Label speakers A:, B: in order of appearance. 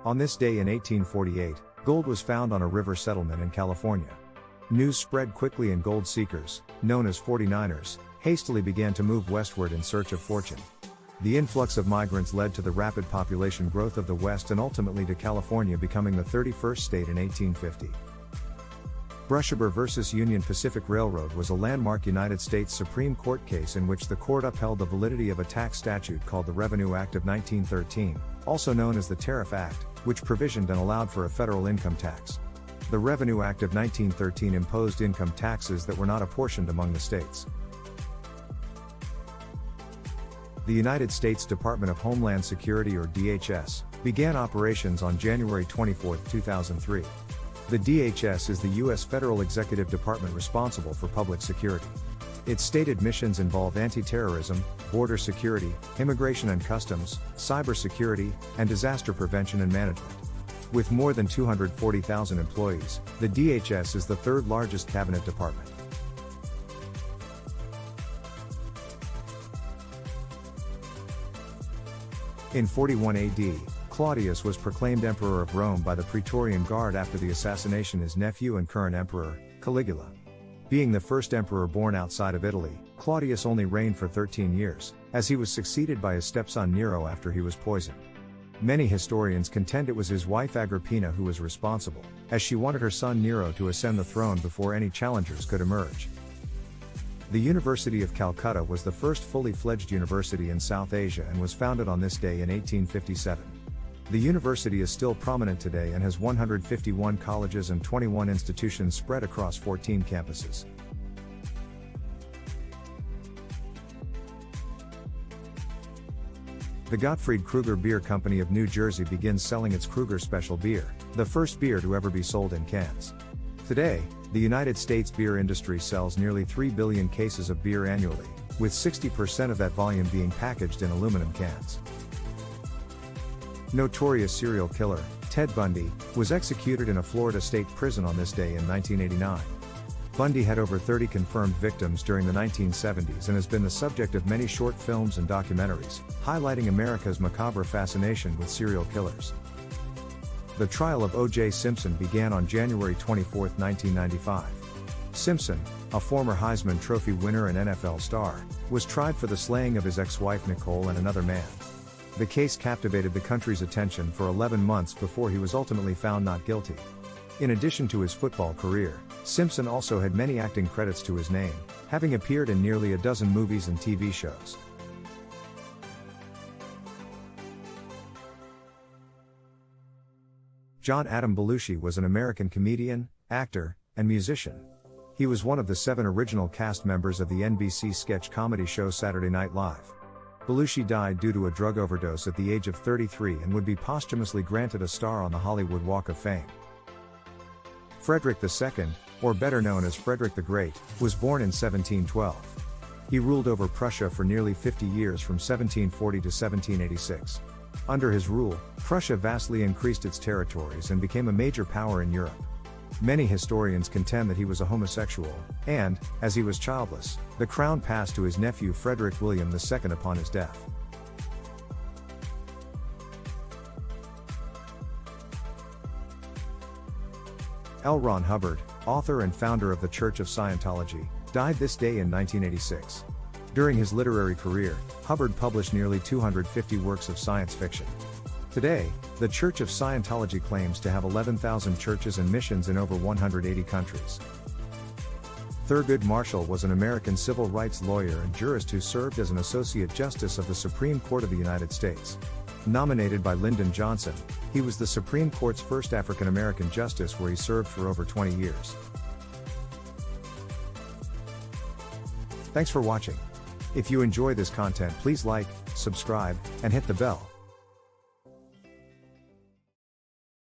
A: On this day in 1848, gold was found on a river settlement in California. News spread quickly and gold seekers, known as 49ers, hastily began to move westward in search of fortune. The influx of migrants led to the rapid population growth of the West and ultimately to California becoming the 31st state in 1850. Brushaber vs. Union Pacific Railroad was a landmark United States Supreme Court case in which the court upheld the validity of a tax statute called the Revenue Act of 1913, also known as the Tariff Act, which provisioned and allowed for a federal income tax. The Revenue Act of 1913 imposed income taxes that were not apportioned among the states. The United States Department of Homeland Security, or DHS, began operations on January 24, 2003. The DHS is the U.S. federal executive department responsible for public security. Its stated missions involve anti-terrorism, border security, immigration and customs, cybersecurity, and disaster prevention and management. With more than 240,000 employees, the DHS is the third largest cabinet department. In 41 AD, Claudius was proclaimed Emperor of Rome by the Praetorian Guard after the assassination of his nephew and current emperor, Caligula. Being the first emperor born outside of Italy, Claudius only reigned for 13 years, as he was succeeded by his stepson Nero after he was poisoned. Many historians contend it was his wife Agrippina who was responsible, as she wanted her son Nero to ascend the throne before any challengers could emerge. The University of Calcutta was the first fully fledged university in South Asia and was founded on this day in 1857. The university is still prominent today and has 151 colleges and 21 institutions spread across 14 campuses. The Gottfried Kruger Beer Company of New Jersey begins selling its Kruger Special Beer, the first beer to ever be sold in cans. Today, the United States beer industry sells nearly 3 billion cases of beer annually, with 60% of that volume being packaged in aluminum cans. Notorious serial killer, Ted Bundy, was executed in a Florida state prison on this day in 1989. Bundy had over 30 confirmed victims during the 1970s and has been the subject of many short films and documentaries, highlighting America's macabre fascination with serial killers. The trial of O.J. Simpson began on January 24, 1995. Simpson, a former Heisman Trophy winner and NFL star, was tried for the slaying of his ex-wife Nicole and another man. The case captivated the country's attention for 11 months before he was ultimately found not guilty. In addition to his football career, Simpson also had many acting credits to his name, having appeared in nearly a dozen movies and TV shows. John Adam Belushi was an American comedian, actor, and musician. He was one of the 7 original cast members of the NBC sketch comedy show Saturday Night Live. Belushi died due to a drug overdose at the age of 33 and would be posthumously granted a star on the Hollywood Walk of Fame. Frederick II, or better known as Frederick the Great, was born in 1712. He ruled over Prussia for nearly 50 years from 1740 to 1786. Under his rule, Prussia vastly increased its territories and became a major power in Europe. Many historians contend that he was a homosexual, and, as he was childless, the crown passed to his nephew Frederick William II upon his death. L. Ron Hubbard, author and founder of the Church of Scientology, died this day in 1986. During his literary career, Hubbard published nearly 250 works of science fiction. Today, the Church of Scientology claims to have 11,000 churches and missions in over 180 countries. Thurgood Marshall was an American civil rights lawyer and jurist who served as an Associate Justice of the Supreme Court of the United States. Nominated by Lyndon Johnson, he was the Supreme Court's first African American justice, where he served for over 20 years. Thanks for watching. If you enjoy this content, please like, subscribe, and hit the bell.